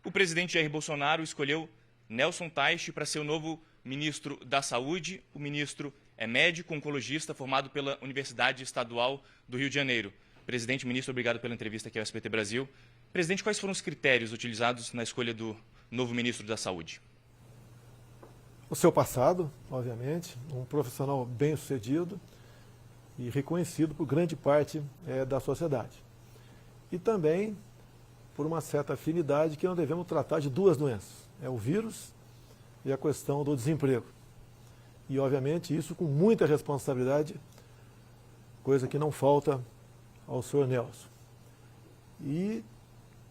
O presidente Jair Bolsonaro escolheu Nelson Teich para ser o novo ministro da Saúde. O ministro é médico oncologista formado pela Universidade Estadual do Rio de Janeiro. Presidente, ministro, obrigado pela entrevista aqui ao SBT Brasil. Presidente, quais foram os critérios utilizados na escolha do novo ministro da Saúde? O seu passado, obviamente, um profissional bem-sucedido e reconhecido por grande parte da sociedade. E também por uma certa afinidade que nós devemos tratar de duas doenças, o vírus e a questão do desemprego. E, obviamente, isso com muita responsabilidade, coisa que não falta ao senhor Nelson. E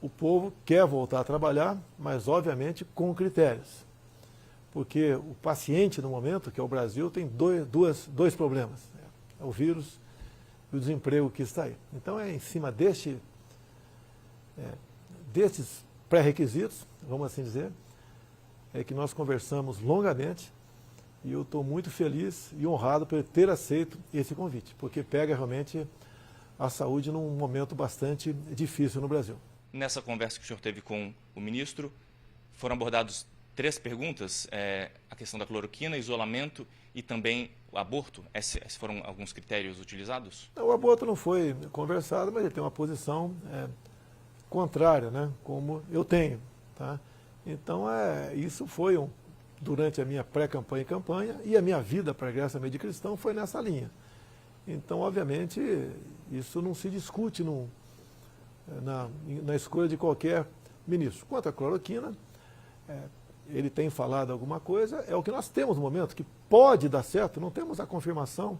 o povo quer voltar a trabalhar, mas, obviamente, com critérios. Porque o paciente, no momento, que é o Brasil, tem dois problemas. É o vírus e o desemprego que está aí. Então, é em cima desses pré-requisitos, vamos assim dizer, que nós conversamos longamente e eu estou muito feliz e honrado por ter aceito esse convite, porque pega realmente a saúde num momento bastante difícil no Brasil. Nessa conversa que o senhor teve com o ministro, foram abordados 3 perguntas, a questão da cloroquina, isolamento e também o aborto. Esses foram alguns critérios utilizados? O aborto não foi conversado, mas ele tem uma posição contrária, né, como eu tenho. Tá? Então, isso foi durante a minha pré-campanha e campanha, e a minha vida para a Graça Meio de Cristão foi nessa linha. Então, obviamente, isso não se discute na escolha de qualquer ministro. Quanto à cloroquina, ele tem falado alguma coisa, é o que nós temos no momento, que pode dar certo, não temos a confirmação,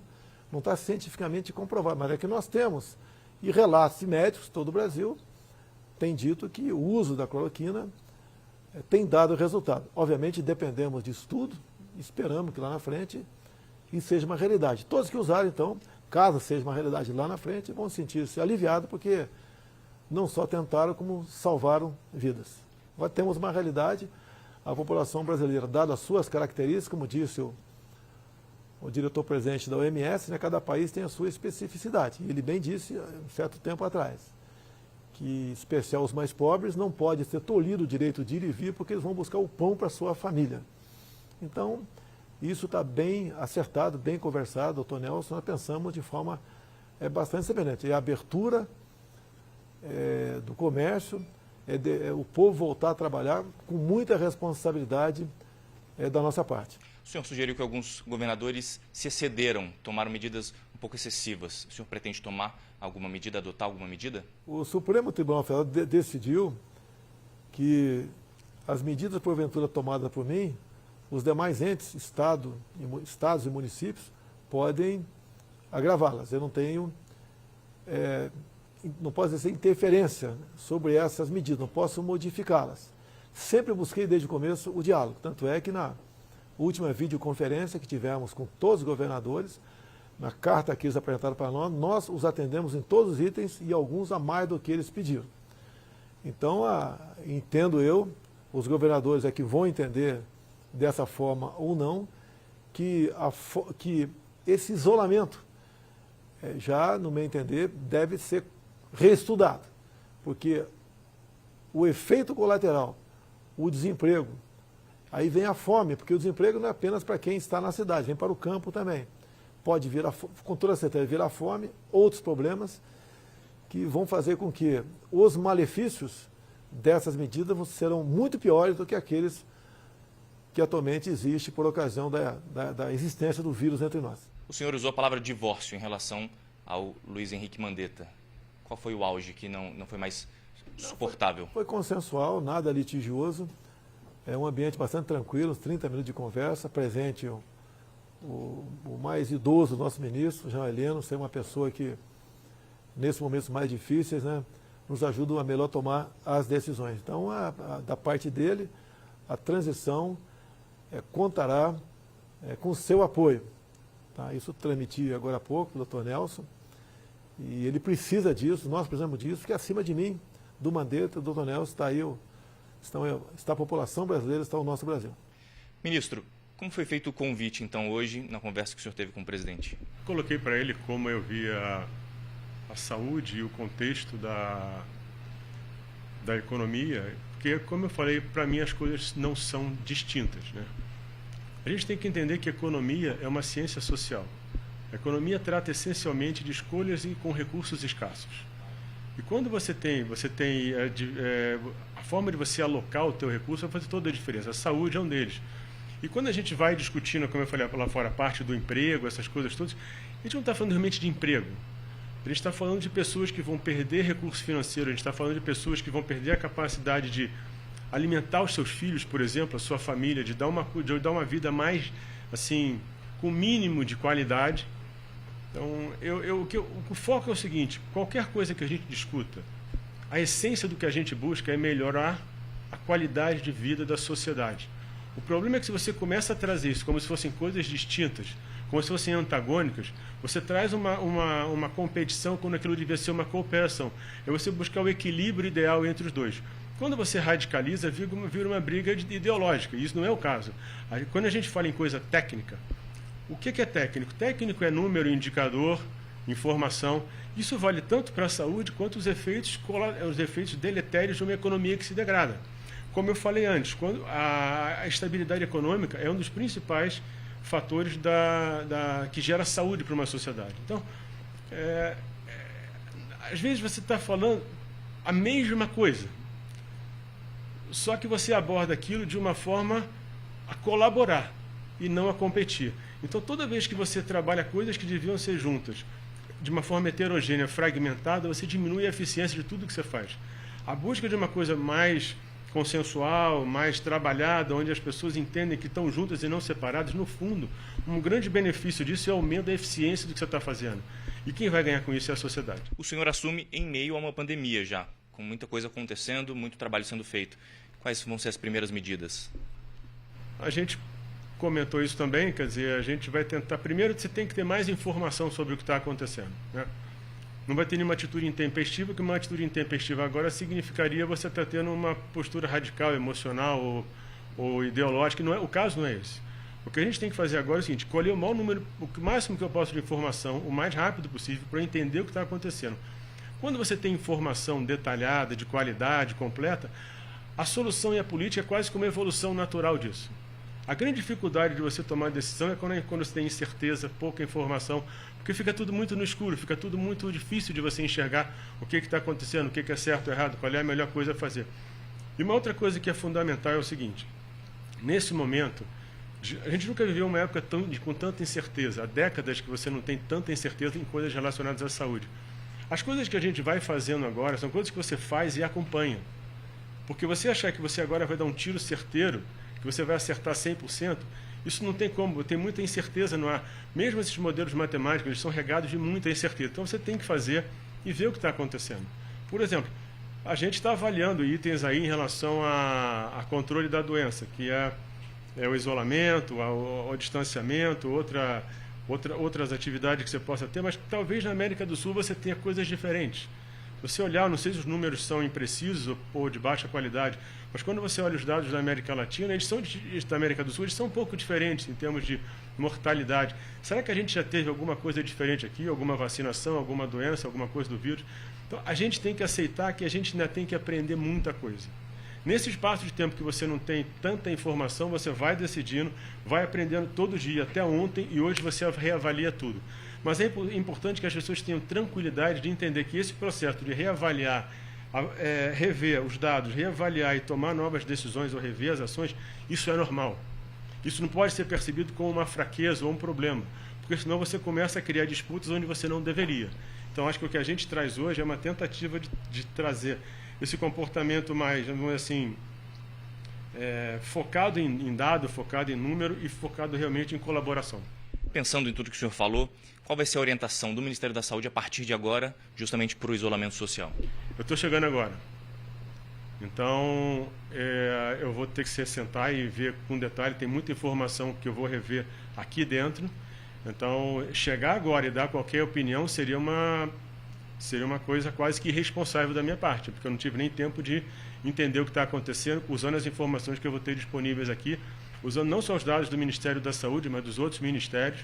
não está cientificamente comprovado, mas é que nós temos. E relatos de médicos, todo o Brasil, tem dito que o uso da cloroquina tem dado resultado. Obviamente, dependemos de estudo, esperamos que lá na frente isso seja uma realidade. Todos que usaram, então, caso seja uma realidade lá na frente, vão sentir-se aliviados, porque não só tentaram, como salvaram vidas. Agora temos uma realidade, a população brasileira, dada as suas características, como disse o diretor-presidente da OMS, né, cada país tem a sua especificidade. E ele bem disse, um certo tempo atrás, que, em especial os mais pobres, não pode ser tolhido o direito de ir e vir, porque eles vão buscar o pão para a sua família. Então, isso está bem acertado, bem conversado, doutor Nelson, nós pensamos de forma bastante semelhante. É a abertura do comércio, o povo voltar a trabalhar com muita responsabilidade da nossa parte. O senhor sugeriu que alguns governadores se excederam, tomaram medidas um pouco excessivas. O senhor pretende tomar alguma medida, adotar alguma medida? O Supremo Tribunal Federal decidiu que as medidas porventura tomadas por mim, os demais entes, estados e municípios, podem agravá-las. Eu não tenho, não posso dizer interferência sobre essas medidas, não posso modificá-las. Sempre busquei desde o começo o diálogo, tanto é que na última videoconferência que tivemos com todos os governadores, na carta que eles apresentaram para nós, nós os atendemos em todos os itens e alguns a mais do que eles pediram. Então, entendo eu, os governadores que vão entender dessa forma ou não, que esse isolamento, já, no meu entender, deve ser reestudado, porque o efeito colateral, o desemprego, aí vem a fome, porque o desemprego não é apenas para quem está na cidade, vem para o campo também. Pode vir, com toda certeza, vir a fome, outros problemas que vão fazer com que os malefícios dessas medidas serão muito piores do que aqueles que atualmente existem por ocasião da existência do vírus entre nós. O senhor usou a palavra divórcio em relação ao Luiz Henrique Mandetta. Qual foi o auge que não foi mais suportável? Foi consensual, nada litigioso. É um ambiente bastante tranquilo, 30 minutos de conversa, presente o mais idoso do nosso ministro, João Heleno, ser uma pessoa que, nesses momentos mais difíceis, né, nos ajuda a melhor tomar as decisões. Então, da parte dele, a transição contará com o seu apoio. Tá? Isso transmiti agora há pouco, o doutor Nelson, e ele precisa disso, nós precisamos disso, porque acima de mim, do Mandetta, do doutor Nelson, está a população brasileira, está o nosso Brasil. Ministro, como foi feito o convite, então, hoje, na conversa que o senhor teve com o presidente? Coloquei para ele como eu via a saúde e o contexto da economia, porque, como eu falei, para mim as coisas não são distintas, né? A gente tem que entender que a economia é uma ciência social. A economia trata essencialmente de escolhas com recursos escassos. E quando você tem a forma de você alocar o teu recurso vai fazer toda a diferença. A saúde é um deles. E quando a gente vai discutindo, como eu falei lá fora, a parte do emprego, essas coisas todas, a gente não está falando realmente de emprego. A gente está falando de pessoas que vão perder recurso financeiro, a gente está falando de pessoas que vão perder a capacidade de alimentar os seus filhos, por exemplo, a sua família, de dar uma vida mais, assim, com o mínimo de qualidade. Então, o foco é o seguinte: qualquer coisa que a gente discuta, a essência do que a gente busca é melhorar a qualidade de vida da sociedade. O problema é que se você começa a trazer isso como se fossem coisas distintas, como se fossem antagônicas, você traz uma competição quando aquilo devia ser uma cooperação. É você buscar o equilíbrio ideal entre os dois. Quando você radicaliza, vira uma briga ideológica, e isso não é o caso. Quando a gente fala em coisa técnica, o que é técnico? Técnico é número, indicador, informação. Isso vale tanto para a saúde quanto os efeitos deletérios de uma economia que se degrada. Como eu falei antes, a estabilidade econômica é um dos principais fatores que gera saúde para uma sociedade. Então, às vezes você está falando a mesma coisa, só que você aborda aquilo de uma forma a colaborar e não a competir. Então, toda vez que você trabalha coisas que deviam ser juntas, de uma forma heterogênea, fragmentada, você diminui a eficiência de tudo que você faz. A busca de uma coisa mais consensual, mais trabalhada, onde as pessoas entendem que estão juntas e não separadas, no fundo, um grande benefício disso é o aumento da eficiência do que você está fazendo. E quem vai ganhar com isso é a sociedade. O senhor assume em meio a uma pandemia já, com muita coisa acontecendo, muito trabalho sendo feito. Quais vão ser as primeiras medidas? A gente comentou isso também, quer dizer, a gente vai tentar... Primeiro, você tem que ter mais informação sobre o que está acontecendo, né? Não vai ter nenhuma atitude intempestiva, que uma atitude intempestiva agora significaria você estar tendo uma postura radical, emocional ou ideológica. Não é, o caso não é esse. O que a gente tem que fazer agora é o seguinte: colher o máximo que eu posso de informação, o mais rápido possível, para entender o que está acontecendo. Quando você tem informação detalhada, de qualidade, completa, a solução e a política é quase como uma evolução natural disso. A grande dificuldade de você tomar decisão é quando você tem incerteza, pouca informação, porque fica tudo muito no escuro, fica tudo muito difícil de você enxergar o que está acontecendo, o que é certo ou errado, qual é a melhor coisa a fazer. E uma outra coisa que é fundamental é o seguinte: nesse momento, a gente nunca viveu uma época com tanta incerteza. Há décadas que você não tem tanta incerteza em coisas relacionadas à saúde. As coisas que a gente vai fazendo agora são coisas que você faz e acompanha. Porque você achar que você agora vai dar um tiro certeiro, que você vai acertar 100%, isso não tem como, tem muita incerteza no ar. Mesmo esses modelos matemáticos, eles são regados de muita incerteza. Então você tem que fazer e ver o que está acontecendo. Por exemplo, a gente está avaliando itens aí em relação a controle da doença, que é o isolamento, o distanciamento, outras atividades que você possa ter, mas talvez na América do Sul você tenha coisas diferentes. Se você olhar, não sei se os números são imprecisos ou de baixa qualidade, mas quando você olha os dados da América Latina, da América do Sul, eles são um pouco diferentes em termos de mortalidade. Será que a gente já teve alguma coisa diferente aqui, alguma vacinação, alguma doença, alguma coisa do vírus? Então, a gente tem que aceitar que a gente ainda tem que aprender muita coisa. Nesse espaço de tempo que você não tem tanta informação, você vai decidindo, vai aprendendo todo dia, até ontem, e hoje você reavalia tudo. Mas é importante que as pessoas tenham tranquilidade de entender que esse processo de reavaliar, rever os dados, reavaliar e tomar novas decisões ou rever as ações, isso é normal. Isso não pode ser percebido como uma fraqueza ou um problema, porque senão você começa a criar disputas onde você não deveria. Então, acho que o que a gente traz hoje é uma tentativa de trazer esse comportamento mais, vamos dizer assim, focado em dado, focado em número e focado realmente em colaboração. Pensando em tudo que o senhor falou, qual vai ser a orientação do Ministério da Saúde a partir de agora, justamente para o isolamento social? Eu estou chegando agora. Então, eu vou ter que sentar e ver com detalhe. Tem muita informação que eu vou rever aqui dentro. Então, chegar agora e dar qualquer opinião seria uma coisa quase que irresponsável da minha parte, porque eu não tive nem tempo de entender o que está acontecendo, usando as informações que eu vou ter disponíveis aqui, usando não só os dados do Ministério da Saúde, mas dos outros ministérios.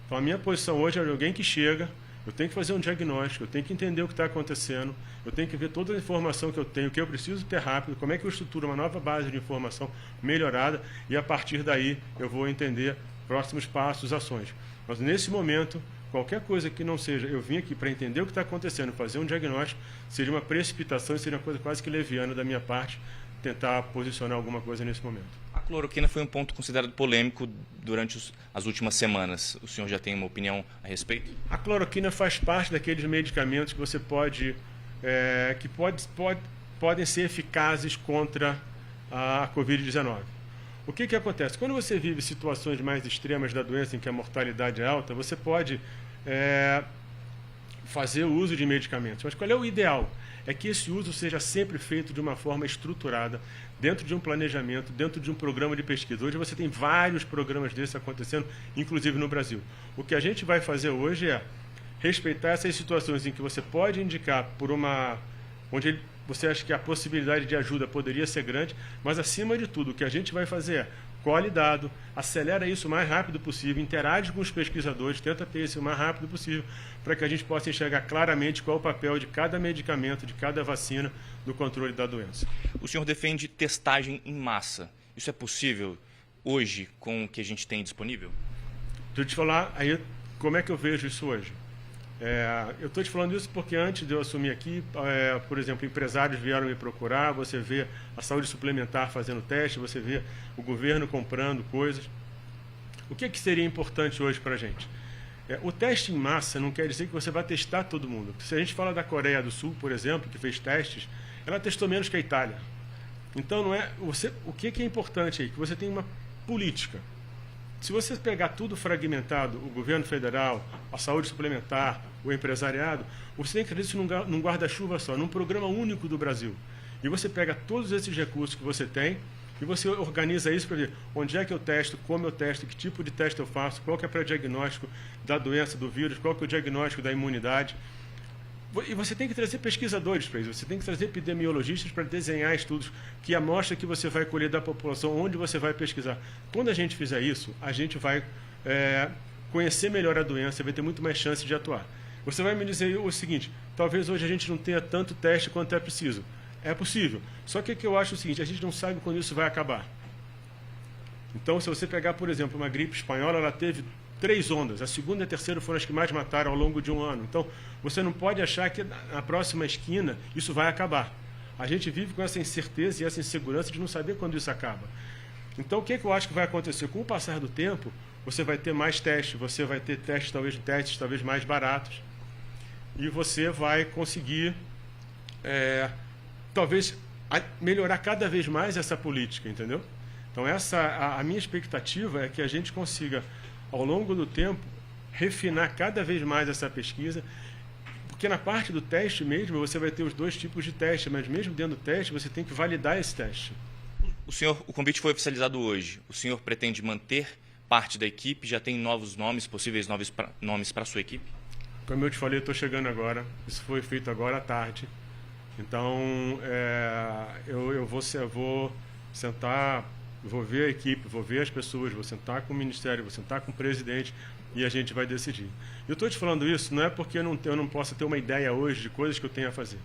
Então, a minha posição hoje é de alguém que chega, Eu tenho que fazer um diagnóstico, eu tenho que entender o que está acontecendo, eu tenho que ver toda a informação que eu tenho, o que eu preciso ter rápido, como é que eu estruturo uma nova base de informação melhorada e, a partir daí, eu vou entender próximos passos, ações. Mas, nesse momento, qualquer coisa que não seja, eu vim aqui para entender o que está acontecendo, fazer um diagnóstico, seria uma precipitação e seria uma coisa quase que leviana da minha parte, tentar posicionar alguma coisa nesse momento. A cloroquina foi um ponto considerado polêmico durante as últimas semanas. O senhor já tem uma opinião a respeito? A cloroquina faz parte daqueles medicamentos que você podem ser eficazes contra a Covid-19. O que acontece? Quando você vive situações mais extremas da doença, em que a mortalidade é alta, você pode fazer o uso de medicamentos. Mas qual é o ideal? É que esse uso seja sempre feito de uma forma estruturada, dentro de um planejamento, dentro de um programa de pesquisa. Hoje você tem vários programas desses acontecendo, inclusive no Brasil. O que a gente vai fazer hoje é respeitar essas situações em que você pode indicar por onde você acha que a possibilidade de ajuda poderia ser grande, mas, acima de tudo, o que a gente vai fazer é colhe dado, acelera isso o mais rápido possível, interage com os pesquisadores, tenta ter isso o mais rápido possível, para que a gente possa enxergar claramente qual é o papel de cada medicamento, de cada vacina, no controle da doença. O senhor defende testagem em massa. Isso é possível hoje com o que a gente tem disponível? Deixa eu te falar aí como é que eu vejo isso hoje. Eu estou te falando isso porque, antes de eu assumir aqui, por exemplo, empresários vieram me procurar, você vê a saúde suplementar fazendo teste, você vê o governo comprando coisas. O que seria importante hoje para a gente? O teste em massa não quer dizer que você vai testar todo mundo. Se a gente fala da Coreia do Sul, por exemplo, que fez testes, ela testou menos que a Itália. Então, não é o que é importante aí? Que você tem uma política. Se você pegar tudo fragmentado, o governo federal, a saúde suplementar, o empresariado, você tem que fazer isso num guarda-chuva só, num programa único do Brasil. E você pega todos esses recursos que você tem e você organiza isso para ver onde é que eu testo, como eu testo, que tipo de teste eu faço, qual que é o pré-diagnóstico da doença, do vírus, qual que é o diagnóstico da imunidade. E você tem que trazer pesquisadores para isso, você tem que trazer epidemiologistas para desenhar estudos, que a amostra que você vai colher da população, onde você vai pesquisar. Quando a gente fizer isso, a gente vai conhecer melhor a doença, vai ter muito mais chance de atuar. Você vai me dizer o seguinte: talvez hoje a gente não tenha tanto teste quanto é preciso. É possível. Só que o que eu acho é o seguinte: a gente não sabe quando isso vai acabar. Então, se você pegar, por exemplo, uma gripe espanhola, ela teve 3 ondas. A segunda e a terceira foram as que mais mataram ao longo de um ano. Então, você não pode achar que na próxima esquina isso vai acabar. A gente vive com essa incerteza e essa insegurança de não saber quando isso acaba. Então, o que eu acho que vai acontecer? Com o passar do tempo, você vai ter mais testes, você vai ter testes talvez mais baratos, e você vai conseguir, talvez, melhorar cada vez mais essa política, entendeu? Então, a minha expectativa é que a gente consiga, ao longo do tempo, refinar cada vez mais essa pesquisa, porque na parte do teste mesmo, você vai ter os 2 tipos de teste, mas mesmo dentro do teste, você tem que validar esse teste. O convite foi oficializado hoje. O senhor pretende manter parte da equipe? Já tem novos nomes, possíveis novos nomes para a sua equipe? Como eu te falei, eu estou chegando agora. Isso foi feito agora à tarde. Então, eu vou sentar, vou ver a equipe, vou ver as pessoas, vou sentar com o Ministério, vou sentar com o presidente e a gente vai decidir. Eu estou te falando isso não é porque eu não possa ter uma ideia hoje de coisas que eu tenho a fazer.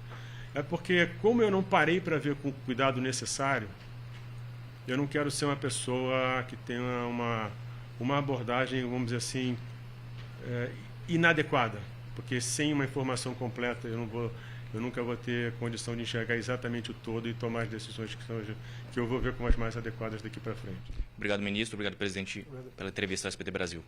É porque, como eu não parei para ver com o cuidado necessário, eu não quero ser uma pessoa que tenha uma abordagem, vamos dizer assim, inadequada. Porque sem uma informação completa eu nunca vou ter condição de enxergar exatamente o todo e tomar as decisões que eu vou ver como as mais adequadas daqui para frente. Obrigado, ministro. Obrigado, presidente, pela entrevista ao SBT Brasil.